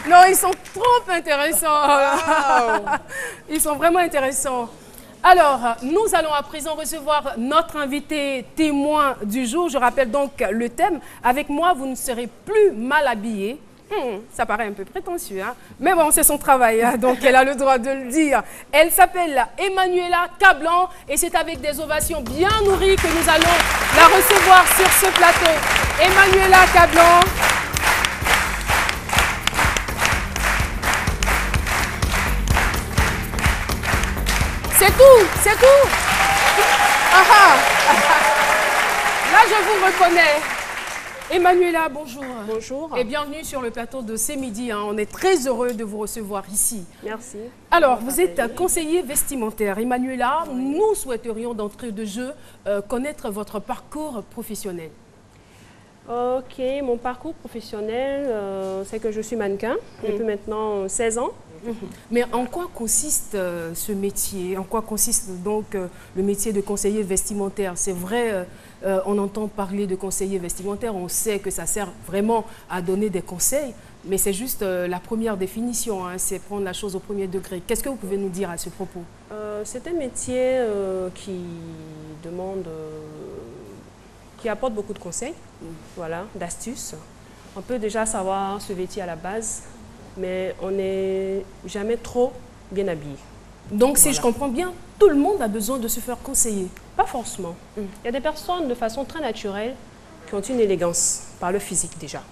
Non, ils sont trop intéressants. Wow. Ils sont vraiment intéressants. Alors, nous allons à présent recevoir notre invité témoin du jour. Je rappelle donc le thème. Avec moi, vous ne serez plus mal habillé. Ça paraît un peu prétentieux, hein? Mais bon, c'est son travail, hein? Donc elle a le droit de le dire. Elle s'appelle Emmanuela Cablan et c'est avec des ovations bien nourries que nous allons la recevoir sur ce plateau. Emmanuela Cablan. C'est tout, c'est tout. Là, je vous reconnais. Emmanuela, bonjour. Bonjour. Et bienvenue sur le plateau de C'est Midi. Hein. On est très heureux de vous recevoir ici. Merci. Alors, vous êtes conseiller vestimentaire. Emmanuela, nous souhaiterions d'entrée de jeu connaître votre parcours professionnel. Ok, mon parcours professionnel, c'est que je suis mannequin depuis maintenant 16 ans. Mais en quoi consiste ce métier? En quoi consiste donc le métier de conseiller vestimentaire? C'est vrai, on entend parler de conseiller vestimentaire, on sait que ça sert vraiment à donner des conseils, mais c'est juste la première définition, hein, c'est prendre la chose au premier degré. Qu'est-ce que vous pouvez nous dire à ce propos? C'est un métier qui demande, qui apporte beaucoup de conseils, voilà, d'astuces. On peut déjà savoir se vêtir à la base, mais on n'est jamais trop bien habillé. Donc, si je comprends bien, tout le monde a besoin de se faire conseiller? Pas forcément. Il y a des personnes de façon très naturelle qui ont une élégance par le physique déjà.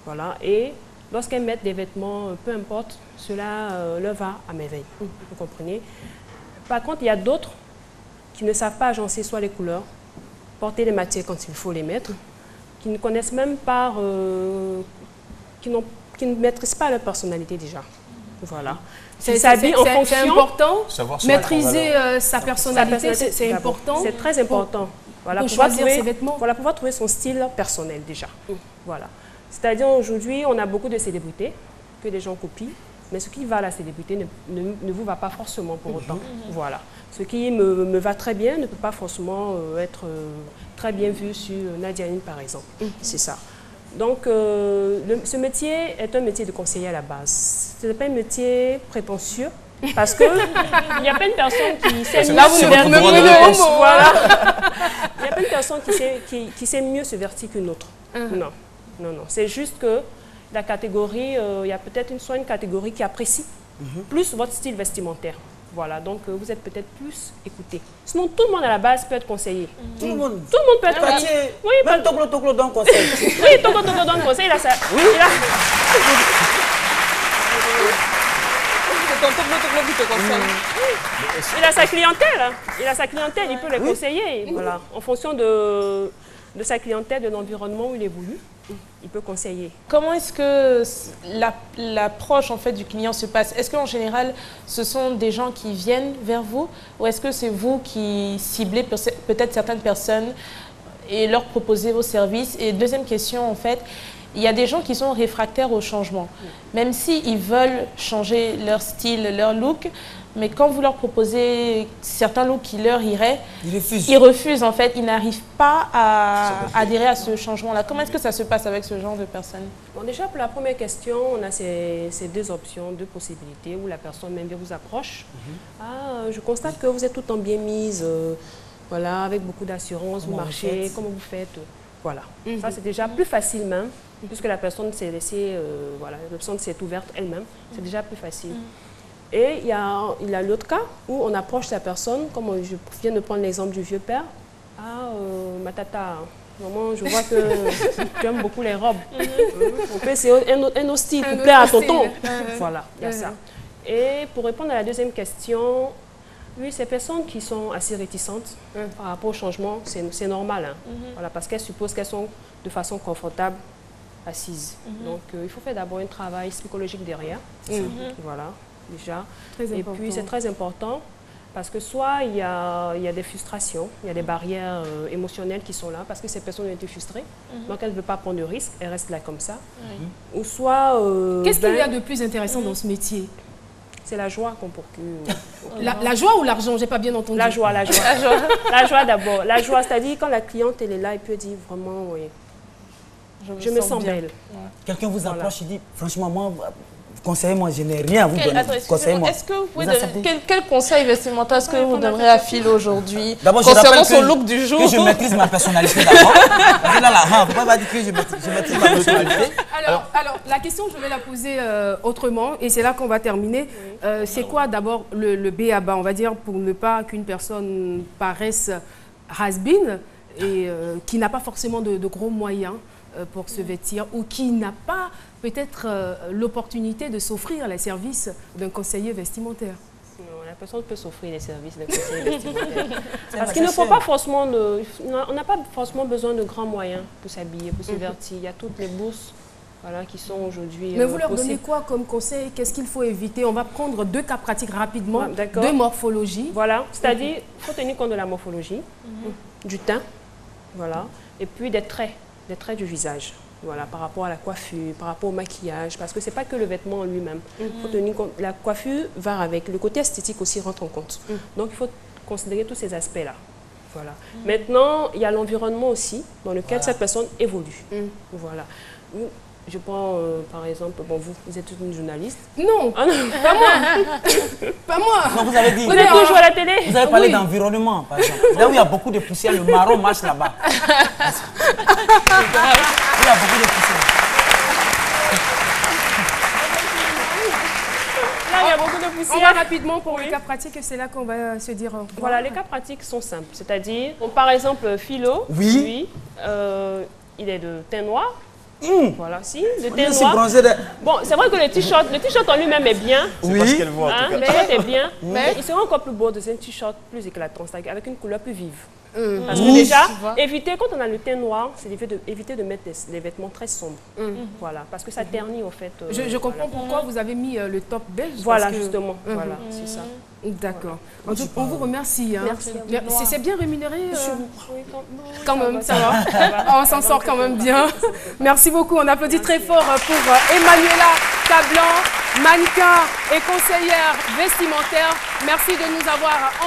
Voilà. Et lorsqu'elles mettent des vêtements, peu importe, cela leur va à merveille. Vous comprenez? Par contre, il y a d'autres qui ne savent pas agencer soit les couleurs, porter les matières quand il faut les mettre, qui ne connaissent même pas, qui ne maîtrisent pas leur personnalité déjà. Voilà. C'est important, maîtriser sa personnalité, c'est important. C'est très important. Voilà, pour choisir ses vêtements. Voilà, pouvoir trouver son style personnel déjà. Voilà. C'est-à-dire aujourd'hui, on a beaucoup de célébrités que les gens copient, mais ce qui va à la célébrité ne vous va pas forcément pour autant. Voilà. Ce qui me va très bien ne peut pas forcément être très bien vu sur Nadia Nin, par exemple. C'est ça. Donc, ce métier est un métier de conseiller à la base. Ce n'est pas un métier prétentieux, parce qu'il y a plein de personnes qui savent mieux se vertir. Voilà. Il y a plein de personnes qui savent mieux se vertir qu'une autre. Non, non, non. C'est juste que la catégorie, il y a peut-être soit une catégorie qui apprécie plus votre style vestimentaire. Voilà, donc vous êtes peut-être plus écouté. Sinon, tout le monde à la base peut être conseillé. Tout le monde peut être conseillé. Oui, même Toklo donne conseil. Oui, Toklo donne conseil. Il a sa... Oui. Il a sa clientèle. Il a sa clientèle, il peut les conseiller. Voilà, en fonction de sa clientèle, de l'environnement où il évolue. Il peut conseiller. Comment est-ce que l'approche en fait du client se passe? Est-ce qu'en général, ce sont des gens qui viennent vers vous ou est-ce que c'est vous qui ciblez peut-être certaines personnes et leur proposez vos services? Et deuxième question, en fait, il y a des gens qui sont réfractaires au changement, même s'ils veulent changer leur style, leur look, mais quand vous leur proposez certains looks qui leur iraient, ils refusent en fait, ils n'arrivent pas à adhérer à ce changement-là. Comment est-ce que ça se passe avec ce genre de personnes? Bon, déjà, pour la première question, on a ces deux options, deux possibilités où la personne même vous approche. Ah, je constate que vous êtes tout le temps bien mise, voilà, avec beaucoup d'assurance, vous marchez, comment vous faites, voilà. Ça, c'est déjà plus facile même, puisque la personne s'est laissée, voilà, la personne s'est ouverte elle-même, c'est déjà plus facile. Et il y a l'autre cas où on approche la personne, comme je viens de prendre l'exemple du vieux père. Ah, ma tata, vraiment, je vois que tu aimes beaucoup les robes. On peut essayer un autre style pour plaire à tonton. Voilà, il y a ça. Et pour répondre à la deuxième question, oui, ces personnes qui sont assez réticentes par rapport au changement, c'est normal. Hein. Voilà, parce qu'elles supposent qu'elles sont de façon confortable assises. Donc, il faut faire d'abord un travail psychologique derrière. Voilà. Déjà. Et puis c'est très important parce que soit il y a des frustrations, il y a des barrières émotionnelles qui sont là parce que ces personnes ont été frustrées, donc elles ne veulent pas prendre de risques, elles restent là comme ça. Ou soit... Qu'est-ce qu'il y a de plus intéressant dans ce métier? C'est la joie qu'on procure. La joie ou l'argent? J'ai pas bien entendu. La joie, la joie. La joie d'abord. La joie, c'est-à-dire quand la cliente elle est là, elle peut dire vraiment, oui, je me sens belle. Quelqu'un vous approche et dit, franchement, moi, conseillez-moi, je n'ai rien à vous donner. Conseillez-moi. Est-ce que vous pouvez donner quel conseil vestimentaire est-ce que vous donnerez à Philo aujourd'hui D'abord, concernant son look du jour? Que je maîtrise ma personnalité d'abord. Pourquoi pas dire que je maîtrise ma personnalité? Alors, la question, je vais la poser autrement, et c'est là qu'on va terminer. C'est quoi d'abord le B.A.-ba, on va dire, pour ne pas qu'une personne paraisse has-been et qui n'a pas forcément de gros moyens pour se vêtir ou qui n'a pas peut-être l'opportunité de s'offrir les services d'un conseiller vestimentaire. Non, la personne peut s'offrir les services d'un conseiller vestimentaire. Parce qu'il ne faut pas forcément on n'a pas forcément besoin de grands moyens pour s'habiller, pour se vertir. Il y a toutes les bourses qui sont aujourd'hui Mais vous leur donnez quoi comme conseil? Qu'est-ce qu'il faut éviter? On va prendre 2 cas pratiques rapidement, de morphologie. Voilà, c'est-à-dire, il faut tenir compte de la morphologie, du teint, voilà, et puis des traits du visage. Voilà, par rapport à la coiffure, par rapport au maquillage, parce que ce n'est pas que le vêtement en lui-même. Il faut tenir compte, la coiffure va avec, le côté esthétique aussi rentre en compte. Donc il faut considérer tous ces aspects-là. Voilà. Maintenant, il y a l'environnement aussi, dans lequel cette personne évolue. Voilà. Je prends par exemple, bon, vous êtes une journaliste. Non, ah, non. Pas moi. Pas moi. Non, vous avez dit. Vous êtes toujours à la télé. Vous avez parlé d'environnement, par exemple. Là où il y a beaucoup de poussière, le marron marche là-bas. Il y a beaucoup de poussière. Là, il y a beaucoup de poussière. On va rapidement pour les cas pratiques, c'est là qu'on va se dire. Voilà, les cas pratiques sont simples. C'est-à-dire, par exemple, Philo, lui, il est de teint noir. Voilà, si, le teint noir. Bon, c'est vrai que le t-shirt en lui-même est bien. Oui. C'est ce qu'elle voit, en tout cas. Le t-shirt est bien, mais il sera encore plus beau dans un t-shirt plus éclatant, avec une couleur plus vive. Parce que déjà, éviter, quand on a le teint noir, c'est éviter de mettre des vêtements très sombres. Voilà, parce que ça ternit en fait. Je comprends pourquoi vous avez mis le top beige. Voilà, justement. Voilà, c'est ça. D'accord. Voilà. On vous remercie. Hein. Merci. C'est bien rémunéré Oui, quand même, ça va. On s'en sort quand même bien. Merci beaucoup. On applaudit très fort pour Emmanuela Cablan, mannequin et conseillère vestimentaire. Merci de nous avoir